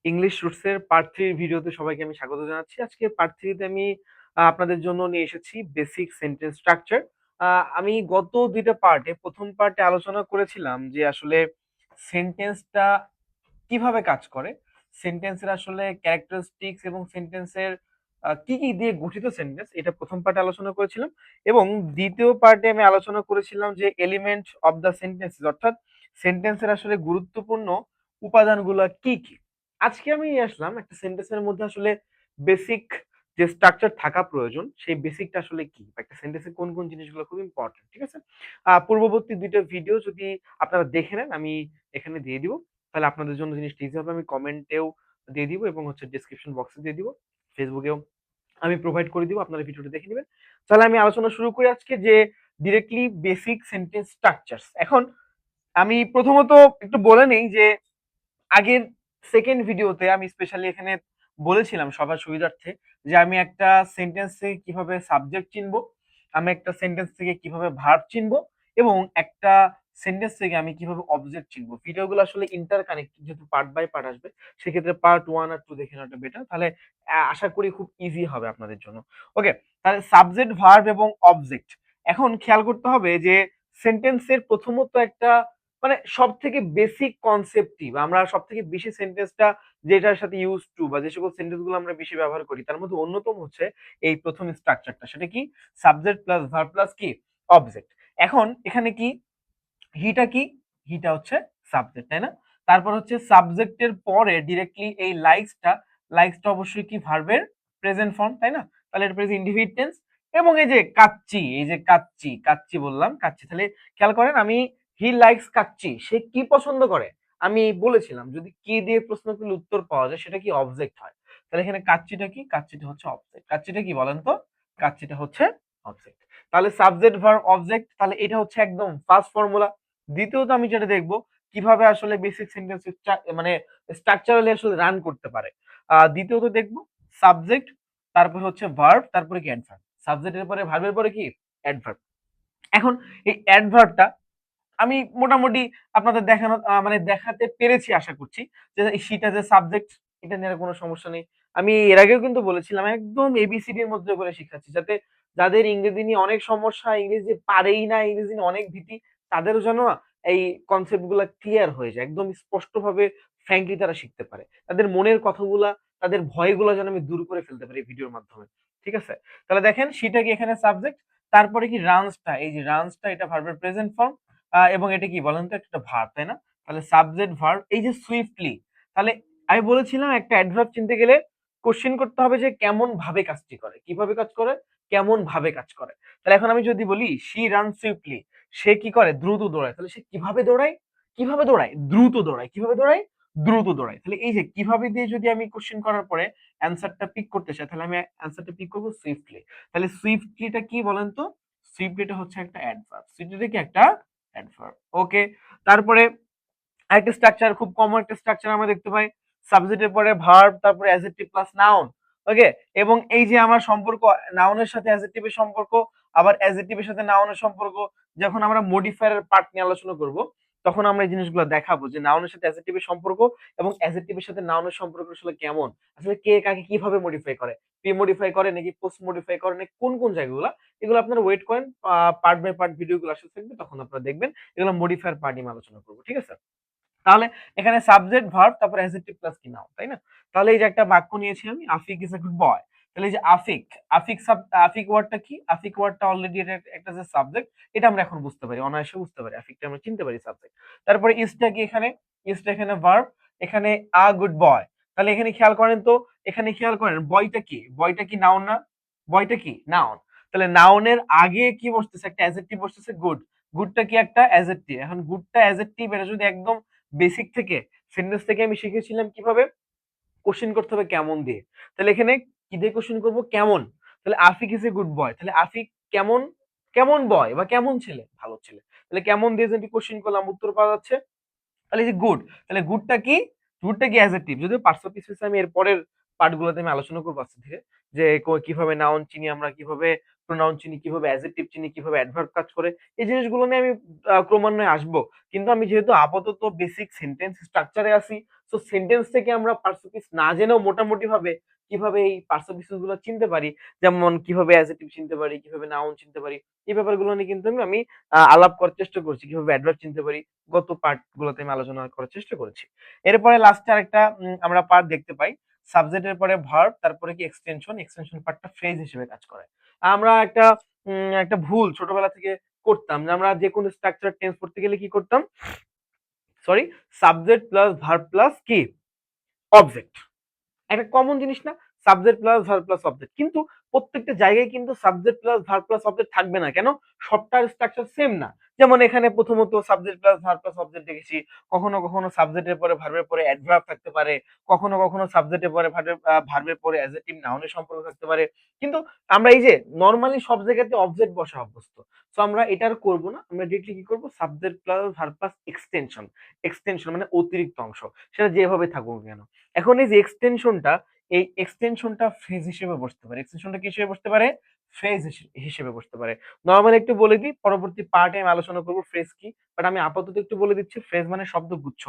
English রুটসের part 3 ভিডিওতে সবাইকে আমি স্বাগত জানাচ্ছি। আজকে পার্ট 3 তে আমি আপনাদের জন্য নিয়ে এসেছি বেসিক সেন্টেন্স স্ট্রাকচার। আমি গত ২ টা পার্টে ১ম পার্টে আলোচনা করেছিলাম যে আসলে সেন্টেন্সটা কিভাবে কাজ করে, সেন্টেন্সের আসলে ক্যারেক্টারিস্টিক্স এবং সেন্টেন্সের কি, কি দিয়ে গঠিত সেন্টেন্স এটা ১ম পার্টে আলোচনা করেছিলাম এবং ২য় পার্টে আমি আলোচনা করেছিলাম যে এলিমেন্ট অফ দ্য সেন্টেন্সেস অর্থাৎ সেন্টেন্সের আসলে গুরুত্বপূর্ণ উপাদানগুলো কি, কি? আজকে আমি নিয়ে আসলাম একটা সেন্টেন্সের মধ্যে আসলে বেসিক যে স্ট্রাকচার থাকা প্রয়োজন সেই বেসিকটা আসলে কি? একটা সেন্টেন্সে কোন, কোন জিনিসগুলো খুব ইম্পর্টেন্ট, ঠিক আছে? পূর্ববর্তী ২ টা ভিডিও যদি আপনারা দেখে নেন আমি এখানে দিয়ে দিব। তাহলে আপনাদের জন্য জিনিসটা ইজি হবে। আমি কমেন্টেও দিয়ে দিব এবং হচ্ছে ডেসক্রিপশন বক্সে দিয়ে দিব। ফেসবুকেও আমি প্রোভাইড করে দিব। আপনারা ভিডিওটা দেখে নিবেন। তাহলে আমি আলোচনা শুরু করি আজকে যে ডিরেক্টলি বেসিক সেন্টেন্স স্ট্রাকচারস। এখন আমি প্রথমত একটু বলে নেই যে আগের সেকেন্ড ভিডিওতে আমি স্পেশালি এখানে বলেছিলাম সবার সুবিধার্থে যে আমি একটা সেন্টেন্স থেকে কিভাবে সাবজেক্ট চিনবো, আমি একটা সেন্টেন্স থেকে কিভাবে ভার্ব চিনবো এবং একটা সেন্টেন্স থেকে আমি কিভাবে অবজেক্ট চিনবো। ভিডিওগুলো আসলে ইন্টার কানেক্টেড, যেহেতু পার্ট বাই পার্ট আসবে সেক্ষেত্রে পার্ট 1 আর 2 দেখে নেওয়াটা বেটার। তাহলে আশা করি খুব ইজি হবে আপনাদের জন্য। ওকে, তাহলে সাবজেক্ট ভার্ব এবং অবজেক্ট। এখন খেয়াল করতে হবে যে সেন্টেন্সের প্রথমত একটা মানে সব থেকে বেসিক কনসেপ্টই বা আমরা সব থেকে বেশি সেন্টেন্সটা যেটার সাথে ইউজ টু বা যে সকল সেন্টেন্স গুলো আমরা বেশি ব্যবহার করি তার মধ্যে অন্যতম হচ্ছে এই প্রথম স্ট্রাকচারটা, সেটা কি? সাবজেক্ট প্লাস ভার্ব প্লাস কি অবজেক্ট। এখন এখানে কি হিটা কি? হিটা হচ্ছে সাবজেক্ট, তাই না? তারপর হচ্ছে সাবজেক্টের পরে ডিরেক্টলি এই লাইকসটা অবশ্যই কি ভার্বের প্রেজেন্ট ফর্ম, তাই না? তাহলে এটা প্রেজেন্ট ইনডিফিনিট টেন্স। এবং এই যে কাচ্চি, এই যে কাচ্চি কাচ্চি বললাম কাচ্চি, তাহলে খেয়াল করেন আমি হি লাইকস কাচ্চি, সে কি পছন্দ করে? আমি বলেছিলাম যদি কি দিয়ে প্রশ্ন করলে উত্তর পাওয়া যায় সেটা কি অবজেক্ট হয়। তাহলে এখানে কাচ্চিটা কি? কাচ্চিটা হচ্ছে অবজেক্ট। কাচ্চিটা কি বলেন তো? কাচ্চিটা হচ্ছে অবজেক্ট। তাহলে সাবজেক্ট ভার্ব অবজেক্ট, তাহলে এটা হচ্ছে একদম ফার্স্ট ফর্মুলা। দ্বিতীয়ত আমি যেটা দেখবো কিভাবে আসলে বেসিক সেন্টেন্স মানে স্ট্রাকচারালি আসলে রান করতে পারে। দ্বিতীয়ত দেখবো সাবজেক্ট, তারপর হচ্ছে ভার্ব, তারপরে কি অ্যাডভার্ব। সাবজেক্টের পরে ভার্বের পরে কি অ্যাডভার্ব। এখন এই অ্যাডভার্বটা আমি মোটামুটি আপনাদের দেখানো মানে দেখাতে পেরেছি আশা করছি যে সেটা যে সাবজেক্ট, এটা নিয়ে কোনো সমস্যা নেই। আমি এর আগেও কিন্তু বলেছিলাম একদম এবিসিডি এর মধ্যে করে শিখাচ্ছি যাতে যাদের ইংরেজি নিয়ে অনেক সমস্যা, ইংরেজি পারেই না, ইংরেজি নিয়ে অনেক ভীতি, তাদেরও যেন এই কনসেপ্ট গুলা ক্লিয়ার হয়ে যায়, একদম স্পষ্টভাবে ফ্র্যাঙ্কলি তারা শিখতে পারে, তাদের মনের কথাগুলা, তাদের ভয়গুলা যেন আমি দূর করে ফেলতে পারি এই ভিডিওর মাধ্যমে। ঠিক আছে, তাহলে দেখেন সেটা কি এখানে সাবজেক্ট, তারপরে কি রানসটা, এই যে রানসটা এটা ভার্বের প্রেজেন্ট ফর্ম এবং এটা কি বলেন তো একটা ভার্ব, তাই না? তাহলে সাবজেক্ট ভার্ব, এই যে সুইফটলি, তাহলে আমি বলেছিলাম একটা অ্যাডভার্ব চিনতে গেলে কোশ্চেন করতে হবে যে কেমন ভাবে কাজটি করে, কিভাবে কাজ করে, কেমন ভাবে কাজ করে। তাহলে এখন আমি যদি বলি শি রান সুইফটলি, সে কি করে? দ্রুত দৌড়ায়। তাহলে সে কিভাবে দৌড়ায়? কিভাবে দৌড়ায়? দ্রুত দৌড়ায়। কিভাবে দৌড়ায়? দ্রুত দৌড়ায়। তাহলে এই যে কিভাবে দিয়ে যদি আমি কোশ্চেন করার পরে অ্যান্সারটা পিক করতে চাই তাহলে আমি অ্যান্সারটা পিক করবো সুইফটলি। তাহলে সুইফটলিটা কি বলেন তো? সুইফটলিটা হচ্ছে একটা অ্যাডভার্ব। সুইফটলিটা কি একটা অ্যাডভার্ব। ওকে, তারপরে আরেকটা স্ট্রাকচার, খুব কমন একটা স্ট্রাকচার আমরা দেখতে পাই, সাবজেক্টের পরে ভার্ব, তারপরে অ্যাডজেক্টিভ প্লাস নাউন। ওকে, এবং এই যে আমার সম্পর্ক নাউনের সাথে অ্যাডজেক্টিভের সম্পর্ক, আবার অ্যাডজেক্টিভের সাথে নাউনের সম্পর্ক, যখন আমরা মডিফায়ারের পার্ট নিয়ে আলোচনা করব তখন আমরা এই জিনিসগুলো দেখাবো যে নাউনের সাথে অ্যাডজেক্টিভের সম্পর্ক এবং অ্যাডজেক্টিভের সাথে নাউনের সম্পর্ক আসলে কেমন, আসলে কে কাকে কিভাবে মডিফাই করে, প্রি মডিফাই করে নাকি পোস্ট মডিফাই করে নাকি কোন কোন জায়গাগুলো, এগুলো আপনারা ওয়েট করেন, পার্ট বাই পার্ট ভিডিওগুলো আসলে থাকবে তখন আপনারা দেখবেন, এগুলো মডিফায়ার পার্ট নিয়ে আলোচনা করবো। ঠিক আছে, তাহলে এখানে সাবজেক্ট ভার্ব তারপর অ্যাডজেক্টিভ প্লাস কি নাউন, তাই না? তাহলে এই যে একটা বাক্য নিয়েছি আমি, আফিক ইজ এ গুড বয়। তাহলে এই যে আফিক, আফিক ওয়ার্ডটা কি? আফিক ওয়ার্ডটা অলরেডি এটা একটা যে সাবজেক্ট, এটা আমরা এখন বুঝতে পারি, অনায়াসে বুঝতে পারি, আফিকটা আমরা চিনতে পারি সাবজেক্ট। তারপরে ইজটা কি এখানে? ইজটা এখানে ভার্ব, এখানে আ গুড বয়। তাহলে এখানে খেয়াল করেন তো, এখানে খেয়াল করেন বয়টা কি? বয়টা কি নাউন না? বয়টা কি নাউন। তাহলে নাউনের আগে কি বসতেছে? একটা অ্যাডজেক্টিভ বসতেছে গুড। গুডটা কি একটা অ্যাডজেক্টিভ। এখন গুডটা অ্যাডজেক্টিভ, এটা যদি একদম বেসিক থেকে সেন্টেন্স থেকে আমি শিখেছিলাম কিভাবে কোশ্চেন করতে হবে কেমন দিয়ে। তাহলে এখানে কি দিয়ে কোশ্চেন করব? কেমন। তাহলে আফিক ইজ এ গুড বয়, তাহলে আফিক কেমন, কেমন বয় বা কেমন ছেলে, ভালো ছেলে। তাহলে কেমন দিয়ে যদি কোশ্চেন করলাম উত্তর পাওয়া যাচ্ছে। তাহলে যে গুড, তাহলে গুডটা কি? গুডটা কি অ্যাডজেক্টিভ, যদিও পার্টস পিসেস আমি এর পরের পার্টগুলোতে আমি আলোচনা করবো আস্তে ধীরে যে কিভাবে নাউন চিনি আমরা, কিভাবে প্রোনাউন চিনি, কিভাবে অ্যাডজেক্টিভ চিনি, কিভাবে অ্যাডভার্ব কাজ করে, এই জিনিসগুলো নিয়ে আমি ক্রমান্বয়ে আসবো। কিন্তু আমি যেহেতু আপাতত বেসিক সেন্টেন্স স্ট্রাকচারে আছি, তো সেন্টেন্স থেকে আমরা পার্টস অফ স্পিচ না জেনেও মোটামুটি ভাবে কিভাবে এই পার্টস অফ স্পিচ গুলো চিনতে পারি, যেমন কিভাবে অ্যাডজেক্টিভ চিনতে পারি, কিভাবে নাউন চিনতে পারি, এই ব্যাপারগুলো নিয়ে কিন্তু আমি আলাপ করার চেষ্টা করছি, কিভাবে অ্যাডভার্ব চিনতে পারি, গত পার্ট গুলোতে আমি আলোচনা করার চেষ্টা করেছি। এরপরে লাস্টে আরেকটা আমরা পার্ট দেখতে পাই, সাবজেক্টের পরে ভার্ব, তারপরে কি এক্সটেনশন, এক্সটেনশন পার্টটা ফ্রেজ হিসেবে কাজ করে। আমরা একটা ভুল ছোটবেলা থেকে করতাম যে আমরা যে কোনো স্ট্রাকচার টেন্স পড়তে গেলে কি করতাম, sorry, subject plus verb plus কি অবজেক্ট, একটা কমন জিনিস না, subject plus verb plus object. কিন্তু প্রত্যেকটা জায়গায় কিন্তু subject plus verb plus object থাকবে না, কেন? সবটার স্ট্রাকচার সেম না। যেমন এখানে প্রথমত subject plus verb plus object দেখেছি, কখনো কখনো সাবজেক্টের পরে ভার্বের পরে অ্যাডভার্ব থাকতে পারে, কখনো কখনো সাবজেক্টের পরে ভার্বের পরে অ্যাডজেক্টিভ নাউনের সম্পর্ক থাকতে পারে। কিন্তু আমরা এই যে নরমালি সব জায়গাতে অবজেক্ট বসা অভ্যস্ত, তো আমরা এটা আর করবো না, আমরা ডিরেক্টলি কি করবো, subject plus verb plus extension. Extension মানে অতিরিক্ত অংশ, সেটা যেভাবে থাকুক কেন। এখন এই যে এক্সটেনশনটা, এই এক্সটেনশনটা ফ্রেজ হিসেবে বসতে পারে। এক্সটেনশনটা কি হিসেবে বসতে পারে? ফ্রেজ হিসেবে বসতে পারে। নরমালি একটু বলে দিই, পরবর্তী পার্টে আমি আলোচনা করব ফ্রেজ কি, বাট আমি আপাতত একটু বলে দিচ্ছি। ফ্রেজ মানে শব্দগুচ্ছ,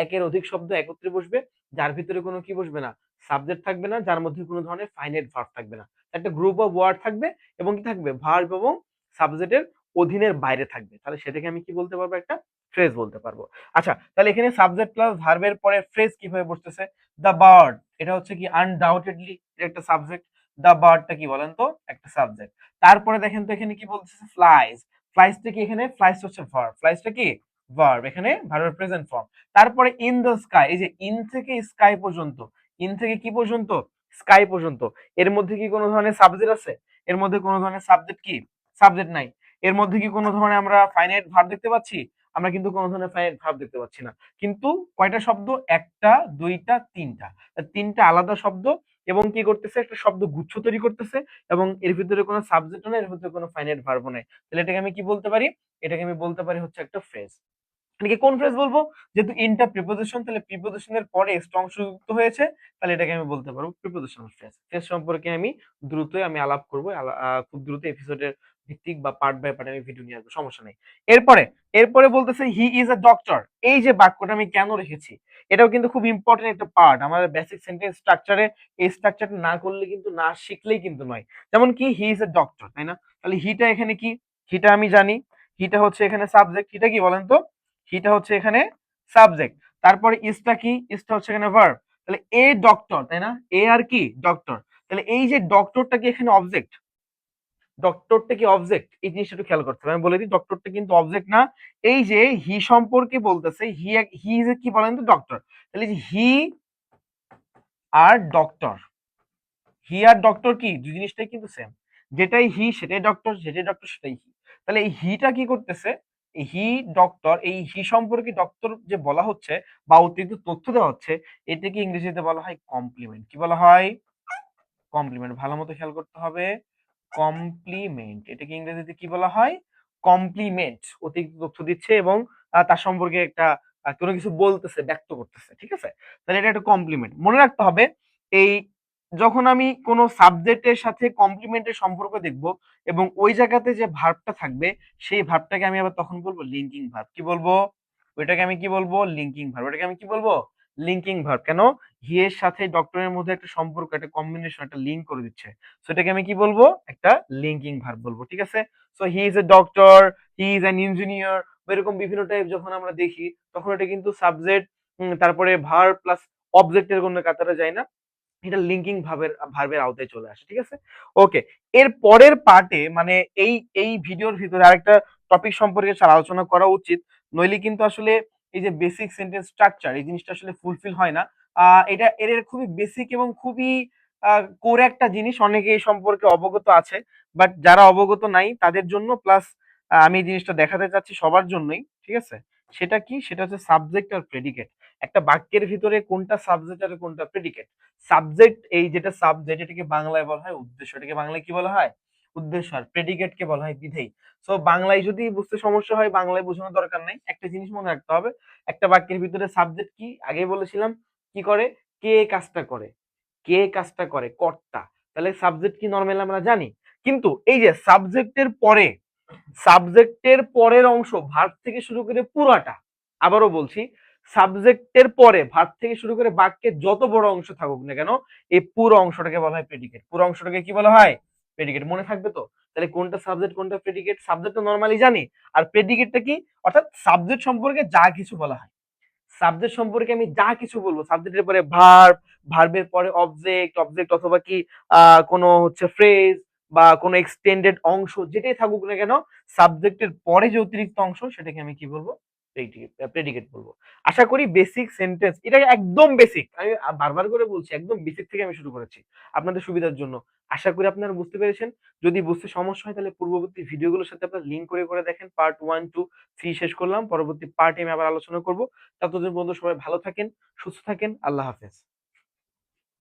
একের অধিক শব্দ একত্রে বসবে, যার ভিতরে কোনো কি বসবে না, সাবজেক্ট থাকবে না, যার মধ্যে কোনো ধরনের ফাইনাইট ভার্ব থাকবে না, একটা গ্রুপ অফ ওয়ার্ড থাকবে, এবং কি থাকবে, ভার্ব এবং সাবজেক্টের অধীনের বাইরে থাকবে, তাহলে সেটাকে আমি কি বলতে পারবো, একটা ফ্রেজ বলতে পারবো। আচ্ছা, তাহলে এখানে সাবজেক্ট প্লাস ভার্বের পরে ফ্রেজ কিভাবে বসতেছে, দ্য বার্ড, এটা হচ্ছে কি আনডাউটেডলি একটা সাবজেক্ট। দ্য বার্ডটা কি বলেন তো, একটা সাবজেক্ট। তারপরে দেখেন তো এখানে কি বলতেছে, ফ্লাইজ, ফ্লাইজটা কি, এখানে ফ্লাইজ হচ্ছে ভার্ব, ফ্লাইজটা কি ভার্ব, এখানে ভার্বের প্রেজেন্ট ফর্ম। তারপরে ইন দ্য স্কাই, এই যে ইন থেকে স্কাই পর্যন্ত, ইন থেকে কি পর্যন্ত, স্কাই পর্যন্ত, এর মধ্যে কি কোনো ধরনের সাবজেক্ট আছে? এর মধ্যে কোনো ধরনের সাবজেক্ট কি, সাবজেক্ট নাই। এর মধ্যে কি কোনো ধরনের আমরা ফাইনাইট ভার্ব দেখতে পাচ্ছি? আমরা কিন্তু কোনো ধরনের ফাইনাইট ভার্ব দেখতে পাচ্ছি না। কিন্তু কয়টা শব্দ, একটা, দুইটা, তিনটা, তিনটা আলাদা শব্দ, এবং কি করতেছে, একটা শব্দ গুচ্ছ তৈরি করতেছে, এবং এর ভিতরে কোনো সাবজেক্ট নেই, এর ভিতরে কোনো ফাইনাইট ভার্ব নেই, তাহলে এটাকে আমি কি বলতে পারি, এটাকে আমি বলতে পারি হচ্ছে একটা ফ্রেজ। এটাকে কোন ফ্রেজ বলবো, যেহেতু ইনটা প্রিপোজিশন, তাহলে প্রিপোজিশনের পরে স্ট্রং যুক্ত হয়েছে, তাহলে এটাকে আমি বলতে পারবো প্রিপোজিশনাল ফ্রেজ। ফ্রেজ সম্পর্কে আমি দ্রুতই আলাপ করবো, খুব দ্রুত এপিসোডের ভিত্তিক বা পার্ট বাই পার্ট আমি ভিডিও নিয়ে আসবো, সমস্যা নেই। এরপরে এরপরে বলতেছে হি ইজ আ ডক্টর, এই যে বাক্যটা আমি কেন রেখেছি, এটাও কিন্তু খুব ইম্পর্টেন্ট একটা পার্ট আমাদের বেসিক সেন্টেন্স স্ট্রাকচারে। এই স্ট্রাকচারটা না করলে কিন্তু, না শিখলেই কিন্তু নয়। যেমন কি, হি ইজ আ ডক্টর, তাই না? তাহলে হিটা এখানে কি, হিটা আমি জানি, হিটা হচ্ছে এখানে সাবজেক্ট, হিটা কি বলেন তো, হিটা হচ্ছে এখানে সাবজেক্ট। তারপরে ইজটা কি, ইজটা হচ্ছে এখানে ভার্ব। তাহলে এ ডক্টর, তাই না, এ আর কি ডক্টর, তাহলে এই যে ডক্টরটা কি এখানে অবজেক্ট, ডক্টরটা কি অবজেক্ট, এই জিনিসটা একটু খেয়াল করতে হবে। আমি বলে দিই, ডক্টরটা কিন্তু অবজেক্ট না। এই যে হি সম্পর্কে বলতেছে, হি, হি ইজ কি বলেন তো, ডক্টর। তাহলে যে হি আর ডক্টর, হি আর ডক্টর কি দুই জিনিসটাই কিন্তু সেম, যেটাই হি সেটাই ডক্টর, যেটাই ডক্টর সেটাই হি। তাহলে এই হিটা কি করতেছে, এই হি ডক্টর, এই হি সম্পর্কে ডক্টর যে বলা হচ্ছে বা অতিরিক্ত তথ্য দেওয়া হচ্ছে, এটাকে ইংরেজিতে বলা হয় কমপ্লিমেন্ট। কি বলা হয়, কমপ্লিমেন্ট, ভালো মতো খেয়াল করতে হবে, কমপ্লিমেন্ট, এটাকে ইংরেজিতে কি বলা হয়, কমপ্লিমেন্ট। অতিরিক্ত তথ্য দিচ্ছে এবং তার সম্পর্কে একটা কোনো কিছু বলতেছে, ব্যক্ত করতেছে, ঠিক আছে? তাহলে এটা একটা কমপ্লিমেন্ট, মনে রাখতে হবে। এই যখন আমি কোনো সাবজেক্টের সাথে কমপ্লিমেন্টের সম্পর্ক দেখব, এবং ওই জায়গাতে যে ভার্বটা থাকবে, সেই ভার্বটাকে আমি আবার তখন বলবো লিঙ্কিং ভার্ব। কি বলবো, ওইটাকে আমি কি বলবো, লিঙ্কিং ভার্ব। ওটাকে আমি কি বলবো, লিঙ্কিং ভার্ব। কেন, হি এর সাথে ডক্টরের মধ্যে একটা সম্পর্ক, একটা কম্বিনেশন, একটা লিঙ্ক করে দিচ্ছে, সেটাকে আমি কি বলবো, একটা লিঙ্কিং ভার্ব বলবো, ঠিক আছে? So he is a doctor, he is an engineer, এরকম বিভিন্ন টাইপ যখন আমরা দেখি, তখন এটা কিন্তু সাবজেক্ট, তারপরে ভার্ব প্লাস অবজেক্টের কোনো কাতারে যায় না, এটা লিঙ্কিং ভার্বের আওতায় চলে আসে, ঠিক আছে? ওকে, এর পরের পার্টে মানে এই এই ভিডিওর ভিতরে আরেকটা টপিক সম্পর্কে আলোচনা করা উচিত, নইলে কিন্তু আসলে এই যে বেসিক সেন্টেন্স স্ট্রাকচার, এই জিনিসটা আসলে ফুলফিল হয় না। এটা এর খুবই বেসিক এবং খুবই কোর একটা জিনিস, অনেকে এই সম্পর্কে অবগত আছে, বাট যারা অবগত নাই তাদের জন্য, প্লাস আমি এই জিনিসটা দেখাতে চাচ্ছি সবার জন্যই, ঠিক আছে? সেটা কি, সেটা হচ্ছে সাবজেক্ট আর প্রেডিকেট। একটা বাক্যের ভিতরে কোনটা সাবজেক্ট আর কোনটা প্রেডিকেট। সাবজেক্ট, এই যেটা সাবজেক্ট, এটাকে বাংলায় বলা হয় উদ্দেশ্য, এটাকে বাংলায় কি বলা হয়, উদ্দেশ্য। আর প্রেডিকেট কে বলা হয় বিধেয়। সো বাংলায় যদি বুঝতে সমস্যা হয়, বাংলায় বোঝানোর দরকার নাই, একটা জিনিস মনে রাখতে হবে, একটা বাক্যের ভিতরে সাবজেক্ট কি, আগে বলেছিলাম, কি করে, কে কাজটা করে, কে কাজটা করে, কর্তা। তাহলে সাবজেক্ট কি নরমাল আমরা জানি, কিন্তু এই যে সাবজেক্টের পরের অংশ ভার্ব থেকে শুরু করে পুরাটা, আবারও বলছি, সাবজেক্টের পরে ভার্ব থেকে শুরু করে বাক্যের যত বড় অংশ থাকুক না কেন, এই পুরো অংশটাকে বলা হয় প্রেডিকেট। পুরো অংশটাকে কি বলা হয়? প্রেডিকেট। মনে থাকবে তো? তাহলে কোনটা সাবজেক্ট কোনটা প্রেডিকেট? সাবজেক্ট তো নরমালি জানি, আর প্রেডিকেটটা কি? অর্থাৎ সাবজেক্ট সম্পর্কে যা কিছু বলা হয়, সাবজেক্ট সম্পর্কে আমি যা কিছু বলবো, সাবজেক্টের পরে ভার্ব, ভার্বের পরে অবজেক্ট, অবজেক্ট অথবা কি কোনো হচ্ছে ফ্রেজ বা কোনো এক্সটেন্ডেড অংশ যেটাই থাকুক না কেন, সাবজেক্টের পরে যে অতিরিক্ত অংশ সেটাকে আমি কি বলবো? প্রেডিকেট বলবো। আশা করি বেসিক সেন্টেন্স, এটা একদম বেসিক, আমি বারবার করে বলছি, একদম বেসিক থেকে আমি শুরু করেছি আপনাদের সুবিধার জন্য। আশা করি আপনারা বুঝতে পেরেছেন। যদি বুঝতে সমস্যা হয় তাহলে পূর্ববর্তী ভিডিওগুলোর সাথে আপনারা লিঙ্ক করে দেখেন। পার্ট 1, 2, 3 শেষ করলাম। পরবর্তী পার্টে আমি আবার আলোচনা করব। ততদিন পর্যন্ত সবাই ভালো থাকেন, সুস্থ থাকেন। আল্লাহ হাফেজ।